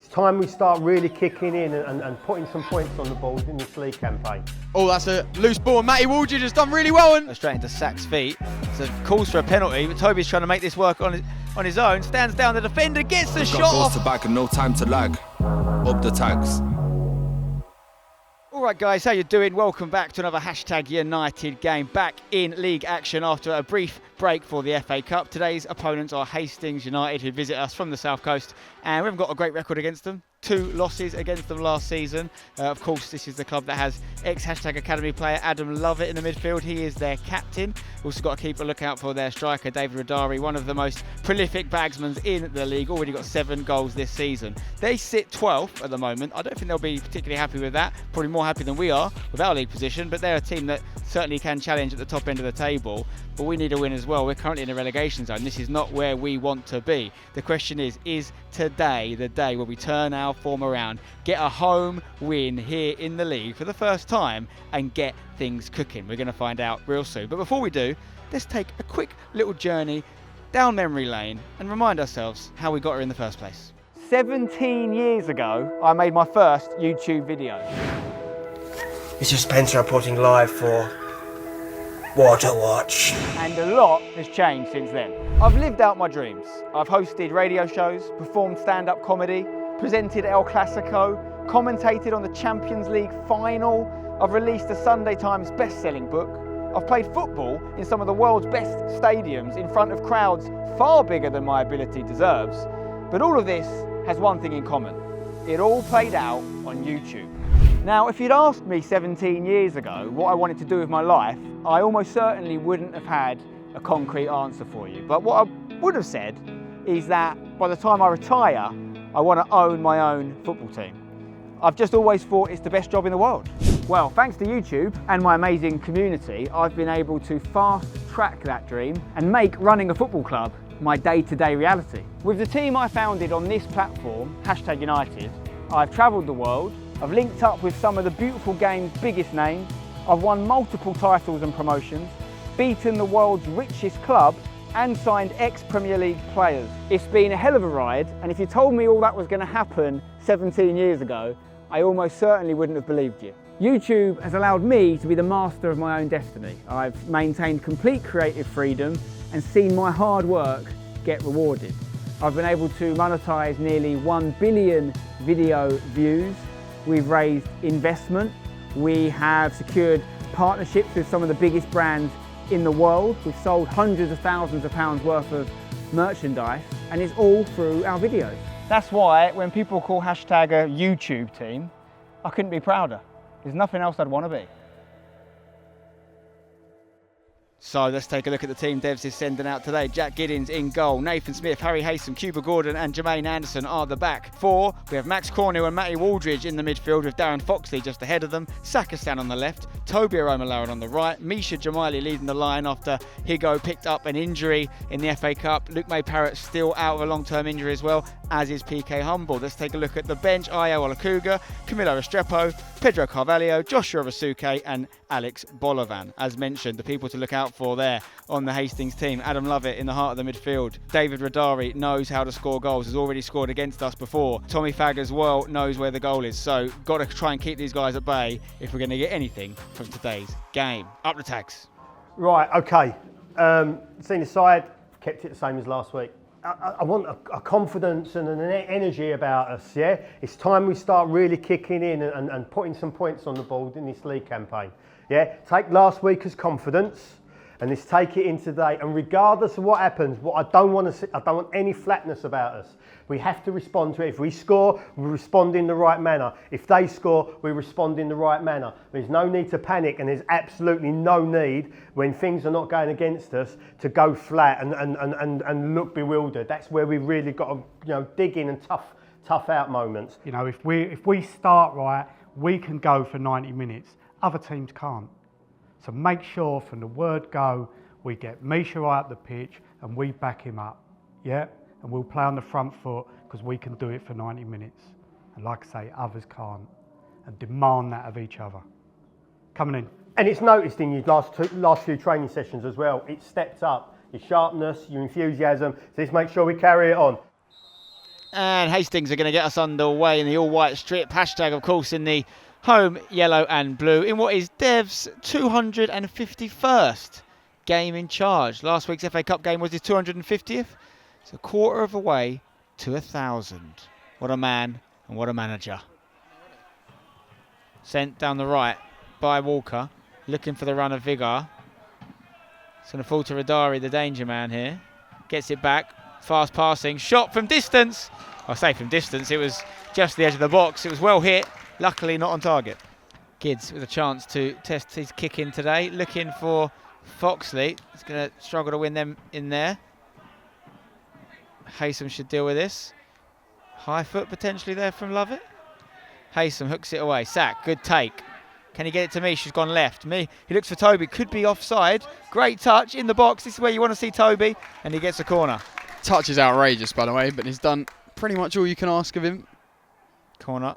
time we start really kicking in and putting some points on the board in this league campaign. Oh, that's a loose ball. Matty Waldridge has done really well. And straight into Sack's feet. So calls for a penalty, but Toby's trying to make this work on his own. Stands down, the defender gets the shot off. To back and no time to lag. Up the tags. All right, guys, how you doing? Welcome back to another Hashtag United game. Back in league action after a brief break for the FA Cup. Today's opponents are Hastings United, who visit us from the South Coast, and we haven't got a great record against them. 2 losses against them last season. Of course, this is the club that has ex-Hashtag Academy player Adam Lovett in the midfield. He is their captain. Also got to keep a lookout for their striker, David Radari, one of the most prolific bagsmen in the league. Already got 7 goals this season. They sit 12th at the moment. I don't think they'll be particularly happy with that. Probably more happy than we are with our league position, but they're a team that certainly can challenge at the top end of the table. But we need a win as well. We're currently in a relegation zone. This is not where we want to be. The question is today the day where we turn our form around, get a home win here in the league for the first time and get things cooking? We're going to find out real soon. But before we do, let's take a quick little journey down memory lane and remind ourselves how we got here in the first place. 17 years ago, I made my first YouTube video. This is Spencer reporting live for What to Watch. And a lot has changed since then. I've lived out my dreams. I've hosted radio shows, performed stand-up comedy, presented El Clasico, commentated on the Champions League final. I've released a Sunday Times best-selling book. I've played football in some of the world's best stadiums in front of crowds far bigger than my ability deserves. But all of this has one thing in common. It all played out on YouTube. Now, if you'd asked me 17 years ago what I wanted to do with my life, I almost certainly wouldn't have had a concrete answer for you. But what I would have said is that by the time I retire, I want to own my own football team. I've just always thought it's the best job in the world. Well, thanks to YouTube and my amazing community, I've been able to fast track that dream and make running a football club my day-to-day reality. With the team I founded on this platform, Hashtag United, I've travelled the world, I've linked up with some of the beautiful game's biggest names, I've won multiple titles and promotions, beaten the world's richest club, and signed ex-Premier League players. It's been a hell of a ride, and if you told me all that was going to happen 17 years ago, I almost certainly wouldn't have believed you. YouTube has allowed me to be the master of my own destiny. I've maintained complete creative freedom and seen my hard work get rewarded. I've been able to monetize nearly 1 billion video views. We've raised investment. We have secured partnerships with some of the biggest brands in the world. We've sold hundreds of thousands of pounds worth of merchandise, and it's all through our videos. That's why when people call Hashtag a YouTube team, I couldn't be prouder. There's nothing else I'd want to be. So let's take a look at the team Devs is sending out today. Jack Giddins in goal, Nathan Smith, Harry Haysom, Cuba Gordon and Jermaine Anderson are the back 4. We have Max Cornell and Matty Waldridge in the midfield with Darren Foxley just ahead of them, Sakistan on the left, Toby Aromalaran on the right, Misha Jamili leading the line after Higo picked up an injury in the FA Cup. Luke May Parrott still out of a long-term injury as well, as is PK Humble. Let's take a look at the bench. Ayo Olakuga, Camilo Restrepo, Pedro Carvalho, Joshua Rasuke and Alex Bolovan. As mentioned, the people to look out for there on the Hastings team. Adam Lovett in the heart of the midfield. David Radari knows how to score goals, has already scored against us before. Tommy Fagg as well knows where the goal is. So got to try and keep these guys at bay if we're going to get anything from today's game. Up the tags. Right, okay. Senior side, kept it the same as last week. I want a confidence and an energy about us, yeah? It's time we start really kicking in and putting some points on the board in this league campaign. Yeah, take last week as confidence and let's take it in today. And regardless of what happens, what I don't want any flatness about us. We have to respond to it. If we score, we respond in the right manner. If they score, we respond in the right manner. There's no need to panic, and there's absolutely no need when things are not going against us to go flat and look bewildered. That's where we've really got to, dig in and tough out moments. If we start right, we can go for 90 minutes. Other teams can't. So make sure from the word go, we get Misha right up the pitch and we back him up. Yeah? And we'll play on the front foot because we can do it for 90 minutes. And like I say, others can't. And demand that of each other. Coming in. And it's noticed in your last few training sessions as well. It stepped up. Your sharpness, your enthusiasm. So let's make sure we carry it on. And Hastings are going to get us underway in the all-white strip. Hashtag, of course, in the home yellow and blue in what is Dev's 251st game in charge. Last week's FA Cup game was his 250th. It's a quarter of a way to 1,000. What a man and what a manager. Sent down the right by Walker, looking for the run of Vigar. It's going to fall to Radari, the danger man here. Gets it back, fast passing, shot from distance. I say from distance, it was just the edge of the box. It was well hit, luckily not on target. Gids with a chance to test his kick in today, looking for Foxley. He's going to struggle to win them in there. Haysom should deal with this. High foot potentially there from Lovett. Haysom hooks it away. Sack, good take. Can he get it to me? She's gone left. He looks for Toby. Could be offside. Great touch in the box. This is where you want to see Toby. And he gets a corner. Touch is outrageous, by the way, but he's done pretty much all you can ask of him. Corner.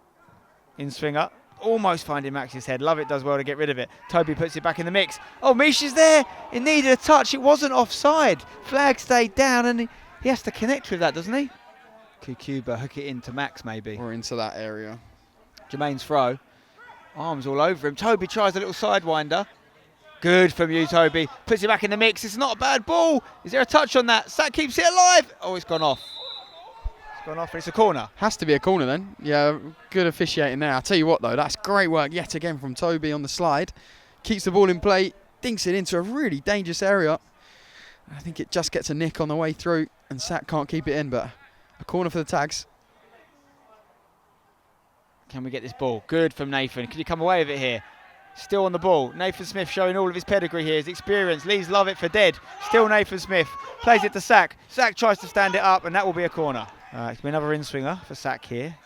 In swinger. Almost finding Max's head. Lovett does well to get rid of it. Toby puts it back in the mix. Oh, Misha's there. It needed a touch. It wasn't offside. Flag stayed down and he has to connect with that, doesn't he? Kukuba hook it into Max maybe. Or into that area. Jermaine's throw. Arms all over him. Toby tries a little sidewinder. Good from you, Toby. Puts it back in the mix. It's not a bad ball. Is there a touch on that? Sack keeps it alive. Oh, it's gone off. It's gone off and it's a corner. Has to be a corner then. Yeah, good officiating there. I'll tell you what though, that's great work yet again from Toby on the slide. Keeps the ball in play, dinks it into a really dangerous area. I think it just gets a nick on the way through and Sack can't keep it in, but a corner for the Tags. Can we get this ball? Good from Nathan. Can you come away with it here? Still on the ball. Nathan Smith showing all of his pedigree here, his experience. Leaves Lovett for dead. Still Nathan Smith. Plays it to Sack. Sack tries to stand it up and that will be a corner. It's been another in-swinger for Sack here.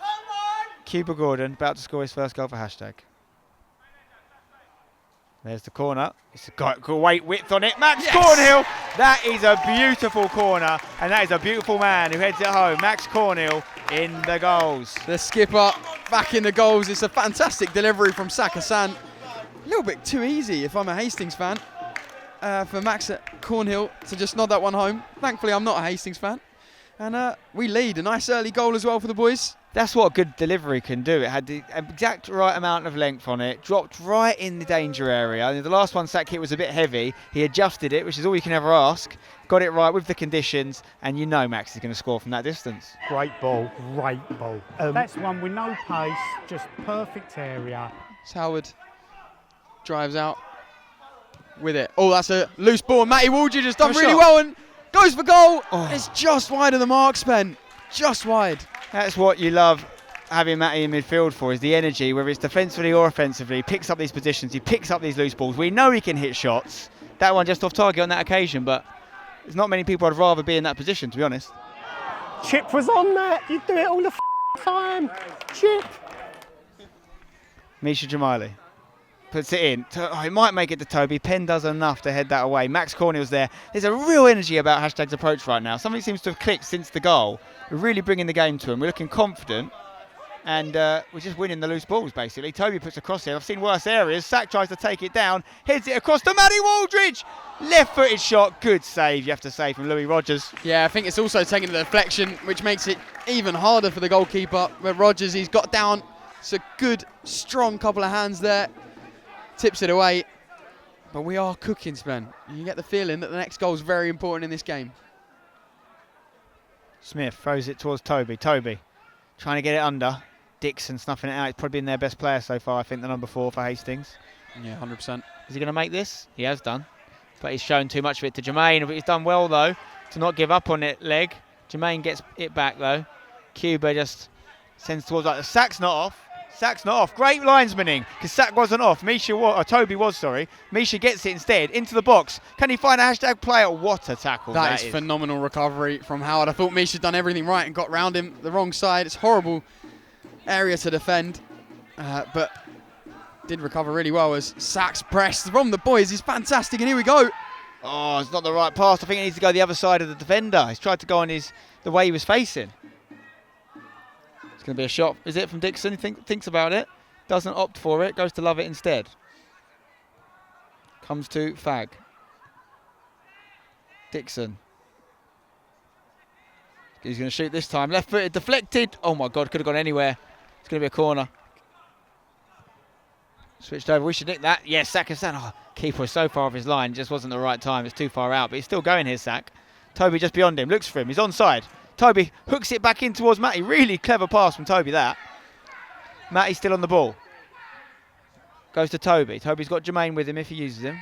Cuba Gordon about to score his first goal for Hashtag. There's the corner. It's got great width on it. Max Cornhill. That is a beautiful corner and that is a beautiful man who heads it home. Max Cornhill in the goals. The skipper back in the goals. It's a fantastic delivery from Sack Hassan. A little bit too easy if I'm a Hastings fan for Max at Cornhill to just nod that one home. Thankfully I'm not a Hastings fan. And we lead. A nice early goal as well for the boys. That's what a good delivery can do. It had the exact right amount of length on it, dropped right in the danger area. The last one Sack hit was a bit heavy. He adjusted it, which is all you can ever ask. Got it right with the conditions, and you know Max is going to score from that distance. Great ball, great ball. That's one with no pace, just perfect area. Howard drives out with it. Oh, that's a loose ball. Matty Waldridge has done really well and goes for goal. Oh. It's just wide of the mark, Spen. Just wide. That's what you love having Matty in midfield for, is the energy, whether it's defensively or offensively. He picks up these positions, he picks up these loose balls. We know he can hit shots. That one just off target on that occasion, but there's not many people I'd rather be in that position, to be honest. Chip was on that. You do it all the time. Chip. Misha Jamali puts it in. It might make it to Toby. Penn does enough to head that away. Max Cornhill's there. There's a real energy about Hashtag's approach right now. Something seems to have clicked since the goal. We're really bringing the game to him. We're looking confident. And we're just winning the loose balls, basically. Toby puts a cross here. I've seen worse areas. Sack tries to take it down. Heads it across to Matty Waldridge. Left-footed shot. Good save, you have to say, from Louis Rogers. Yeah, I think it's also taking the deflection, which makes it even harder for the goalkeeper. But Rogers, he's got down. It's a good, strong couple of hands there. Tips it away. But we are cooking, Spen. You get the feeling that the next goal is very important in this game. Smith throws it towards Toby. Toby trying to get it under. Dixon snuffing it out. He's probably been their best player so far, I think, the number 4 for Hastings. Yeah, 100%. Is he going to make this? He has done. But he's shown too much of it to Jermaine. But he's done well, though, to not give up on it leg. Jermaine gets it back, though. Cuba just sends towards the Sack's not off. Sack's not off. Great linesmaning, because Sack wasn't off. Toby was, sorry. Misha gets it instead into the box. Can he find a Hashtag player? What a tackle that is. Phenomenal recovery from Howard. I thought Misha done everything right and got round him the wrong side. It's horrible area to defend, but did recover really well as Sack's press from the boys is fantastic. And here we go. Oh, it's not the right pass. I think he needs to go the other side of the defender. He's tried to go on the way he was facing. It's going to be a shot. Is it from Dixon? He thinks about it. Doesn't opt for it. Goes to Lovett instead. Comes to Fag. Dixon. He's going to shoot this time. Left footed, deflected. Oh my God, could have gone anywhere. It's going to be a corner. Switched over. We should nick that. Yes, Sack has done. Oh, keeper was so far off his line. Just wasn't the right time. It's too far out. But he's still going here, Sack. Toby just beyond him. Looks for him. He's onside. Toby hooks it back in towards Matty. Really clever pass from Toby, that. Matty's still on the ball. Goes to Toby. Toby's got Jermaine with him if he uses him.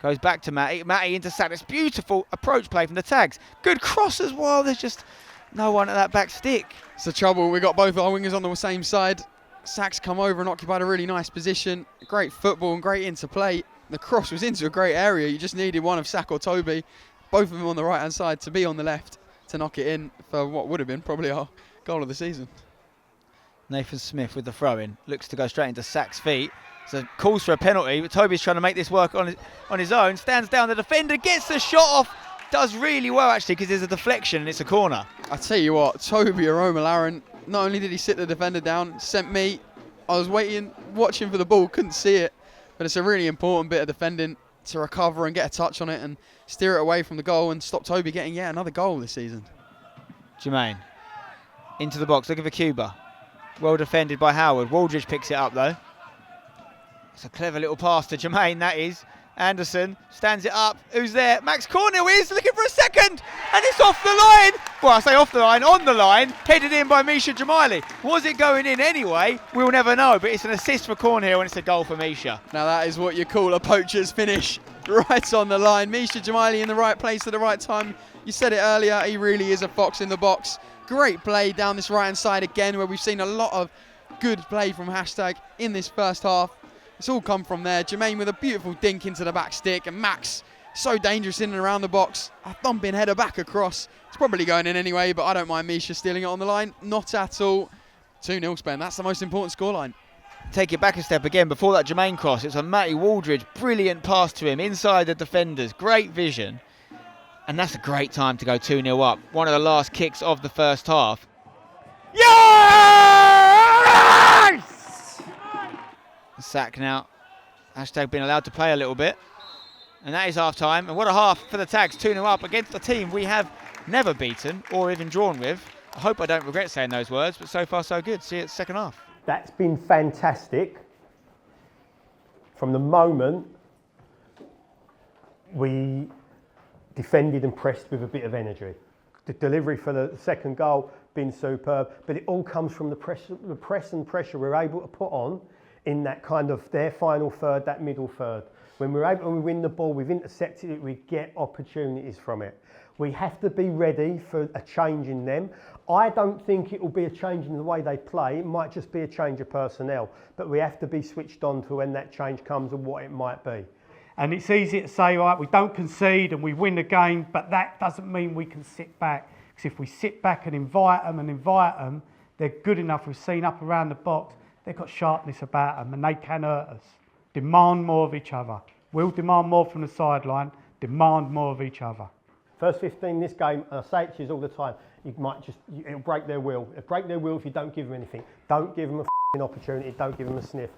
Goes back to Matty. Matty into Sack. It's beautiful approach play from the tags. Good cross as well. There's just no one at that back stick. It's the trouble. We got both our wingers on the same side. Sack's come over and occupied a really nice position. Great football and great interplay. The cross was into a great area. You just needed one of Sack or Toby, both of them on the right hand side, to be on the left to knock it in for what would have been probably our goal of the season. Nathan Smith with the throw in. Looks to go straight into Sack's feet. So calls for a penalty, but Toby's trying to make this work on his own. Stands down, the defender gets the shot off. Does really well actually, because there's a deflection and it's a corner. I tell you what, Toby Aroma-Laren, not only did he sit the defender down, sent me. I was watching for the ball, couldn't see it. But it's a really important bit of defending to recover and get a touch on it and steer it away from the goal and stop Toby getting yet another goal this season. Jermaine into the box, looking for Cuba. Well defended by Howard. Waldridge picks it up though. It's a clever little pass to Jermaine, that is. Anderson stands it up. Who's there? Max Cornell is looking for a second, and it's off the line. Well, I say off the line, on the line, headed in by Misha Jamali. Was it going in anyway? We'll never know, but it's an assist for Cornell and it's a goal for Misha. Now that is what you call a poacher's finish, right on the line. Misha Jamali in the right place at the right time. You said it earlier, he really is a fox in the box. Great play down this right hand side again, where we've seen a lot of good play from Hashtag in this first half. It's all come from there. Jermaine with a beautiful dink into the back stick, and Max so dangerous in and around the box. A thumping header back across. It's probably going in anyway, but I don't mind Misha stealing it on the line. Not at all. 2-0 Spen. That's the most important scoreline. Take it back a step again. Before that Jermaine cross, it's a Matty Waldridge. Brilliant pass to him inside the defenders. Great vision. And that's a great time to go 2-0 up. One of the last kicks of the first half. Yes! Sack now. Hashtag being allowed to play a little bit. And that is half time. And what a half for the Tags. 2-0 up against a team we have never beaten or even drawn with. I hope I don't regret saying those words, but so far so good. See you at the second half. That's been fantastic. From the moment we defended and pressed with a bit of energy. The delivery for the second goal been superb, but it all comes from the press and pressure we're able to put on in that kind of their final third, that middle third. When we win the ball, we've intercepted it, we get opportunities from it. We have to be ready for a change in them. I don't think it will be a change in the way they play. It might just be a change of personnel, but we have to be switched on to when that change comes and what it might be. And it's easy to say, right, we don't concede and we win the game, but that doesn't mean we can sit back. Because if we sit back and invite them, they're good enough. We've seen up around the box, they've got sharpness about them and they can hurt us. Demand more of each other. We'll demand more from the sideline, demand more of each other. First 15 this game, and I say it to you all the time, it'll break their will. It'll break their will if you don't give them anything. Don't give them a opportunity, don't give them a sniff.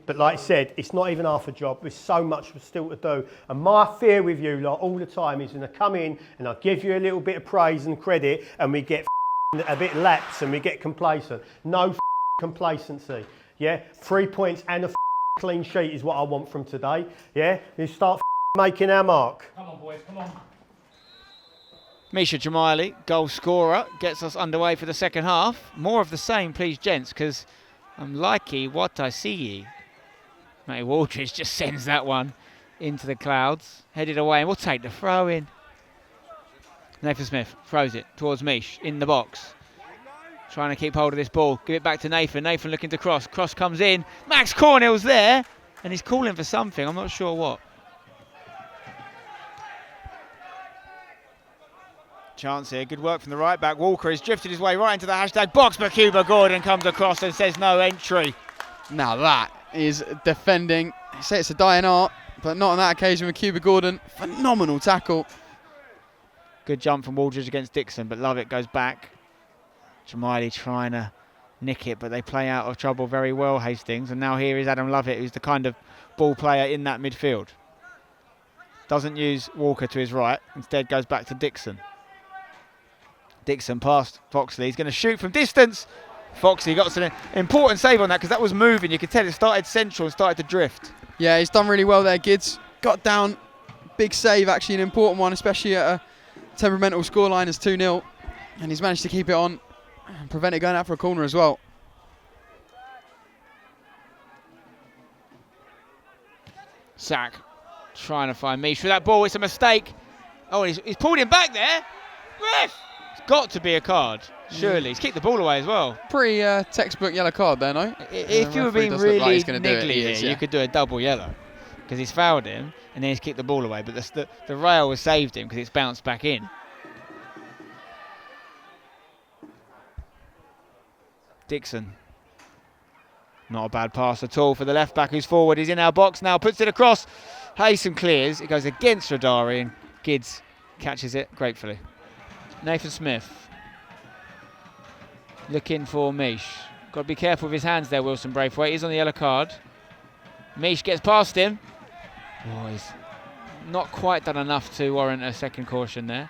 But like I said, it's not even half a job. There's so much still to do. And my fear with you lot all the time is going to come in and I'll give you a little bit of praise and credit and we get a bit lax and we get complacent. No complacency. Yeah, 3 points and a clean sheet is what I want from today. Yeah, you start making our mark. Come on, boys, come on. Misha Jamali, goal scorer, gets us underway for the second half. More of the same, please, gents, because I'm likey what I see. Matty Waldridge just sends that one into the clouds, headed away, and we'll take the throw in. Nathan Smith throws it towards Mish in the box. Trying to keep hold of this ball. Give it back to Nathan. Nathan looking to cross. Cross comes in. Max Cornell's there. And he's calling for something. I'm not sure what. Chance here. Good work from the right back. Walker has drifted his way right into the Hashtag box. But Cuba Gordon comes across and says no entry. Now that is defending. I say it's a dying art, but not on that occasion with Cuba Gordon. Phenomenal tackle. Good jump from Waldridge against Dixon, but Lovett goes back. Jamali trying to nick it, but they play out of trouble very well, Hastings. And now here is Adam Lovett, who's the kind of ball player in that midfield. Doesn't use Walker to his right, instead goes back to Dixon. Dixon past Foxley. He's going to shoot from distance. Foxley got an important save on that because that was moving. You could tell it started central and started to drift. Yeah, he's done really well there, Gids. Got down, big save, actually an important one, especially at a temperamental scoreline as 2-0. And he's managed to keep it on and prevent it going out for a corner as well. Sack trying to find Mish for that ball. It's a mistake. Oh, he's pulled him back there. Ref! It's got to be a card, surely. He's kicked the ball away as well. Pretty textbook yellow card there, no? If you were being really niggly here, you could do a double yellow because he's fouled him and then he's kicked the ball away. But the rail has saved him because it's bounced back in. Dixon. Not a bad pass at all for the left back who's forward. He's in our box now, puts it across. Haysom clears. It goes against Radari and Gids catches it gratefully. Nathan Smith looking for Mish. Got to be careful with his hands there, Wilson Braithwaite. He's on the yellow card. Mish gets past him. Oh, he's not quite done enough to warrant a second caution there.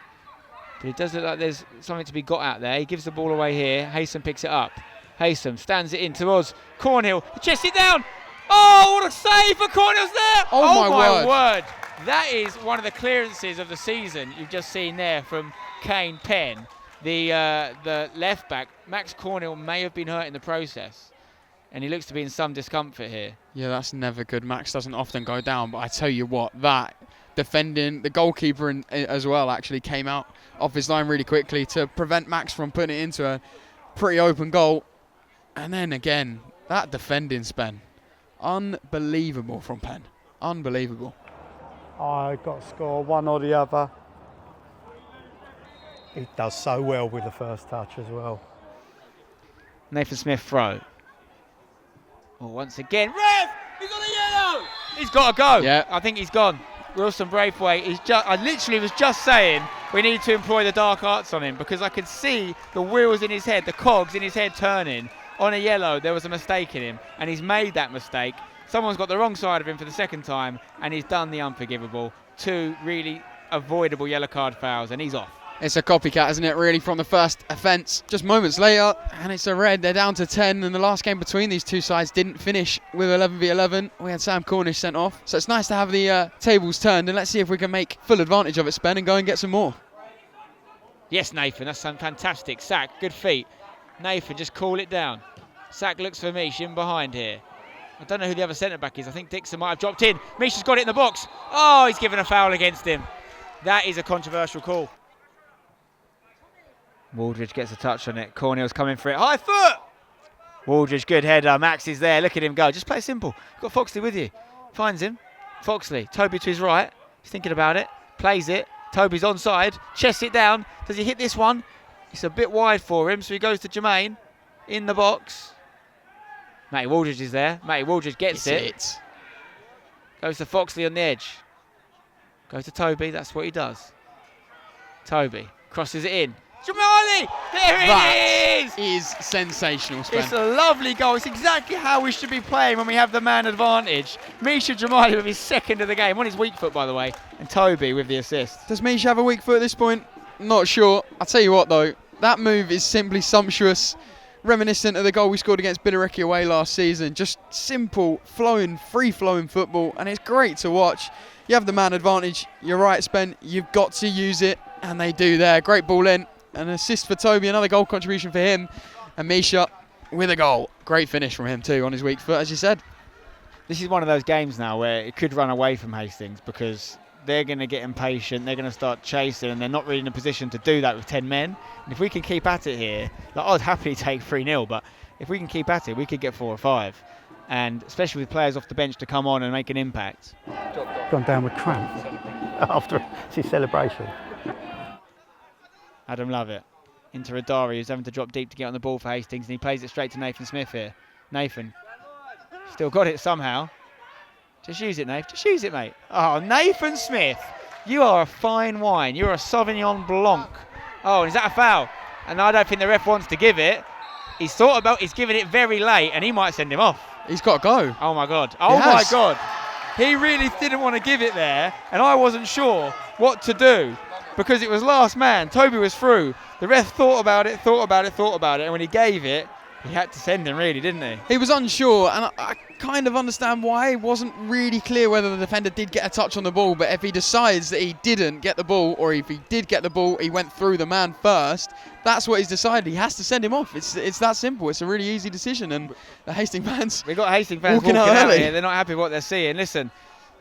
But it does look like there's something to be got out there. He gives the ball away here. Haysom picks it up. Haysom stands it in towards Cornhill. He chests it down. Oh, what a save for Cornhill's there. Oh my word. That is one of the clearances of the season you've just seen there from Kane Penn. The left back, Max Cornhill, may have been hurt in the process. And he looks to be in some discomfort here. Yeah, that's never good. Max doesn't often go down, but I tell you what, that defending, the goalkeeper as well actually came out off his line really quickly to prevent Max from putting it into a pretty open goal. And then again, that defending, Spen. Unbelievable from Penn. Unbelievable. I got to score one or the other. He does so well with the first touch as well. Nathan Smith throw. Oh, once again, ref! He's on a yellow! He's got to go. Yeah. I think he's gone. Wilson Braithwaite, I literally was just saying we need to employ the dark arts on him because I could see the wheels in his head, the cogs in his head turning. On a yellow, there was a mistake in him, and he's made that mistake. Someone's got the wrong side of him for the second time, and he's done the unforgivable. 2 really avoidable yellow card fouls, and he's off. It's a copycat, isn't it, really, from the first offence. Just moments later, and it's a red. They're down to 10, and the last game between these two sides didn't finish with 11v11. We had Sam Cornish sent off. So it's nice to have the tables turned, and let's see if we can make full advantage of it, Spen, and go and get some more. Yes, Nathan, that's some fantastic sack. Good feet. Nathan, just call it down. Sack looks for Mish in behind here. I don't know who the other centre-back is. I think Dixon might have dropped in. Mish has got it in the box. Oh, he's given a foul against him. That is a controversial call. Waldridge gets a touch on it. Cornell's coming for it. High foot! Waldridge, good header. Max is there. Look at him go. Just play simple. You've got Foxley with you. Finds him. Foxley. Toby to his right. He's thinking about it. Plays it. Toby's onside. Chests it down. Does he hit this one? It's a bit wide for him, so he goes to Jermaine in the box. Matty Waldridge is there. Matty Waldridge gets it. Goes to Foxley on the edge. Goes to Toby. That's what he does. Toby crosses it in. Jamali! There it is! That is sensational, Spen. It's a lovely goal. It's exactly how we should be playing when we have the man advantage. Misha Jamali with his second of the game. On his weak foot, by the way. And Toby with the assist. Does Misha have a weak foot at this point? Not sure. I'll tell you what, though. That move is simply sumptuous. Reminiscent of the goal we scored against Billericay away last season. Just simple, flowing, free-flowing football. And it's great to watch. You have the man advantage. You're right, Spen. You've got to use it. And they do there. Great ball in. An assist for Toby, another goal contribution for him. And Misha with a goal. Great finish from him too on his weak foot, as you said. This is one of those games now where it could run away from Hastings because they're going to get impatient, they're going to start chasing, and they're not really in a position to do that with 10 men. And if we can keep at it here, like I'd happily take 3-0, but if we can keep at it, we could get 4 or 5. And especially with players off the bench to come on and make an impact. Gone down with cramp after his celebration. Adam Lovett into Radari, who's having to drop deep to get on the ball for Hastings, and he plays it straight to Nathan Smith here. Nathan, still got it somehow. Just use it, Nathan. Just use it, mate. Oh, Nathan Smith, you are a fine wine. You're a Sauvignon Blanc. Oh, is that a foul? And I don't think the ref wants to give it. He's thought about, he's given it very late, and he might send him off. He's got to go. Oh, my God. Oh, my God. He really didn't want to give it there, and I wasn't sure what to do. because it was last man. Toby was through. The ref thought about it, and when he gave it, he had to send him, really, didn't he? He was unsure, and I kind of understand why. It wasn't really clear whether the defender did get a touch on the ball, but if he decides that he didn't get the ball, or if he did get the ball, he went through the man first, that's what he's decided. He has to send him off. It's that simple. It's a really easy decision, and the Hastings fans... We've got Hastings fans walking out here. They're not happy with what they're seeing. Listen,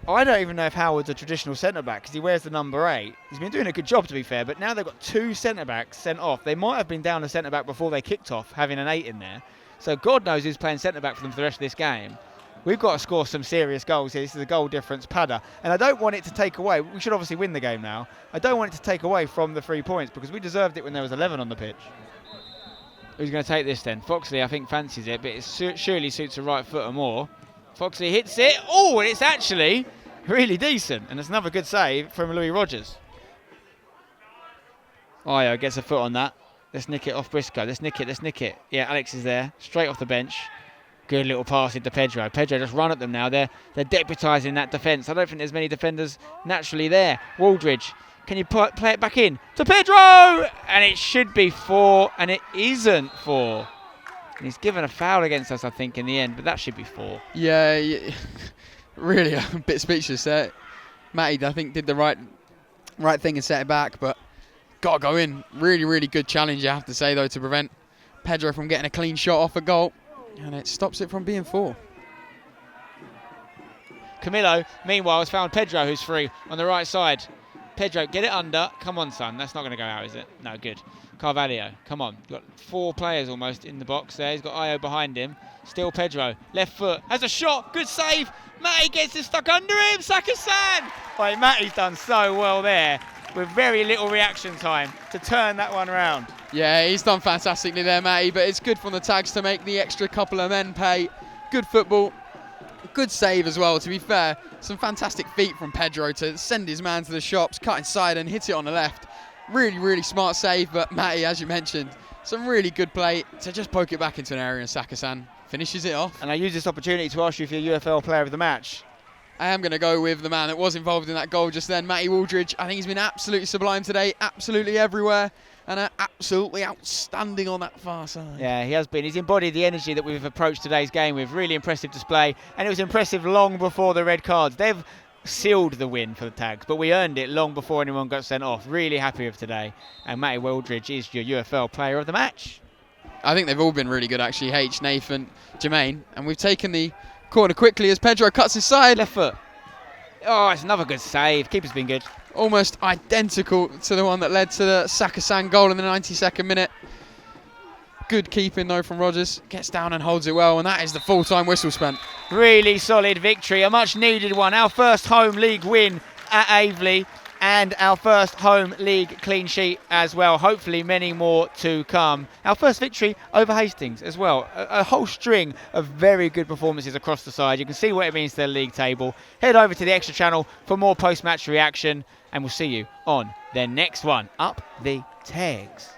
I don't even know if Howard's a traditional centre-back because he wears the number 8. He's been doing a good job, to be fair, but now they've got 2 centre-backs sent off. They might have been down a centre-back before they kicked off, having an 8 in there. So God knows who's playing centre-back for them for the rest of this game. We've got to score some serious goals here. This is a goal difference padder. And I don't want it to take away. We should obviously win the game now. I don't want it to take away from the 3 points because we deserved it when there was 11 on the pitch. Who's going to take this then? Foxley, I think, fancies it, but it surely suits a right footer more. Foxley hits it. Oh, and it's actually really decent. And it's another good save from Louis Rogers. Io gets a foot on that. Let's nick it off Briscoe. Let's nick it. Yeah, Alex is there. Straight off the bench. Good little pass into Pedro. Pedro just run at them now. They're deputising that defence. I don't think there's many defenders naturally there. Waldridge, can you play it back in to Pedro? And it should be 4, and it isn't 4. And he's given a foul against us, I think, in the end, but that should be 4. Yeah, really a bit speechless there. Matty, I think, did the right thing and set it back, but got to go in. Really, really good challenge, I have to say, though, to prevent Pedro from getting a clean shot off a goal. And it stops it from being 4. Camillo, meanwhile, has found Pedro, who's free on the right side. Pedro, get it under. Come on, son. That's not going to go out, is it? No, good. Carvalho, come on. Got 4 players almost in the box there. He's got Io behind him. Still Pedro. Left foot. Has a shot. Good save. Matty gets it stuck under him. Saka-san. Right, Matty's done so well there with very little reaction time to turn that one around. Yeah, he's done fantastically there, Matty, but it's good from the tags to make the extra couple of men pay. Good football. Good save as well, to be fair. Some fantastic feet from Pedro to send his man to the shops, cut inside and hit it on the left. Really, really smart save, but Matty, as you mentioned, some really good play to just poke it back into an area, and Saka-san finishes it off. And I use this opportunity to ask you for your UFL player of the match. I am going to go with the man that was involved in that goal just then, Matty Waldridge. I think he's been absolutely sublime today, absolutely everywhere, and absolutely outstanding on that far side. Yeah, he has been. He's embodied the energy that we've approached today's game with. Really impressive display, and it was impressive long before the red cards. They've sealed the win for the tags, but we earned it long before anyone got sent off. Really happy with today, and Matty Waldridge is your UFL player of the match. I think they've all been really good, actually. H, Nathan, Jermaine, and we've taken the corner quickly as Pedro cuts inside. Left foot. Oh, it's another good save. Keeper's been good. Almost identical to the one that led to the Saka-san goal in the 92nd minute. Good keeping, though, from Rogers. Gets down and holds it well, and that is the full-time whistle spent. Really solid victory, a much-needed one. Our first home league win at Aveley, and our first home league clean sheet as well. Hopefully many more to come. Our first victory over Hastings as well. A whole string of very good performances across the side. You can see what it means to the league table. Head over to the Extra channel for more post-match reaction, and we'll see you on the next one. Up the tags.